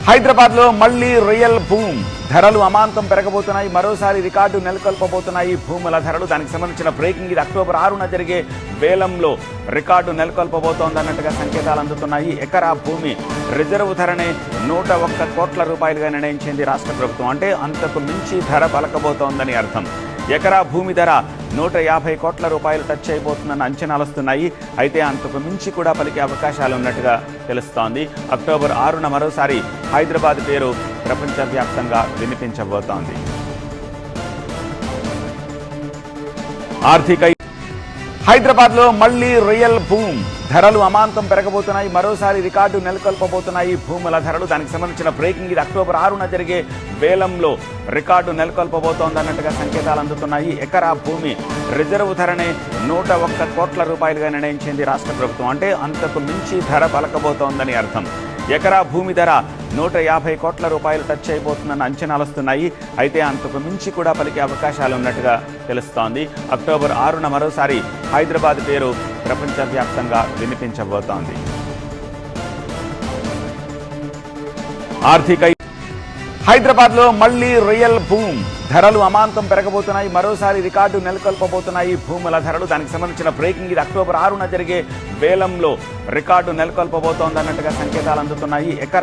హైదరాబాద్ లో మళ్లీ real boom. ధరలు అమాంతం పెరగబోతున్నాయి. మరోసారి రికార్డు నెలకొల్పబోతున్నాయి భూముల ధరలు. దానికి సంబంధించిన బ్రేకింగ్ ఇది. అక్టోబర్ 6న జరిగే వేలంలో రికార్డు నెలకొల్పబోతోందన్నట్టుగా సంకేతాలు అందుతున్నాయి. ఎకరా భూమి రిజర్వ్ ధరనే 101 కోట్ల రూపాయలుగా నిర్ణయించింది రాష్ట్ర ప్రభుత్వం. అంటే అంతకు మించి ధర పలకబోతోందని అర్థం. ఎకరా భూమి ధర 150 కోట్ల రూపాయలు టచ్ అయిపోతుందన్న అంచనాలు వస్తున్నాయి. అయితే అంతకు మించి కూడా పలికే అవకాశాలు ఉన్నట్టుగా తెలుస్తోంది. అక్టోబర్ 6న మరోసారి హైదరాబాద్ పేరు ప్రపంచవ్యాప్తంగా వినిపించబోతోంది. హైదరాబాద్ లో మళ్లీ రియల్ బూమ్. ధరలు అమాంతం పెరగబోతున్నాయి. మరోసారి రికార్డు నెలకొల్పబోతున్నాయి భూముల ధరలు. దానికి సంబంధించిన బ్రేకింగ్ ఇది. అక్టోబర్ 6న జరిగే వేలంలో రికార్డు నెలకొల్పబోతోందన్నట్టుగా సంకేతాలు అందుతున్నాయి. ఎకరా భూమి రిజర్వ్ ధరనే 101 కోట్ల రూపాయలుగా నిర్ణయించింది రాష్ట్ర ప్రభుత్వం. అంటే అంతకు మించి ధర పలకబోతోందని అర్థం. ఎకరా భూమి ధర 150 కోట్ల రూపాయలు టచ్ అయిపోతుందన్న అంచనాలు వస్తున్నాయి. అయితే అంతకు మించి కూడా పలికే అవకాశాలు ఉన్నట్టుగా తెలుస్తోంది. అక్టోబర్ 6న మరోసారి హైదరాబాద్ పేరు ప్రపంచవ్యాప్తంగా వినిపించబోతోంది. హైదరాబాద్ లో మళ్లీ రియల్ బూమ్. ధరలు అమాంతం పెరగబోతున్నాయి. మరోసారి రికార్డు నెలకొల్పబోతున్నాయి భూముల ధరలు. దానికి సంబంధించిన బ్రేకింగ్ ఇది. అక్టోబర్ 6న జరిగే వేలంలో రికార్డు నెలకొల్పబోతోందన్నట్టుగా సంకేతాలు అందుతున్నాయి. ఎకరా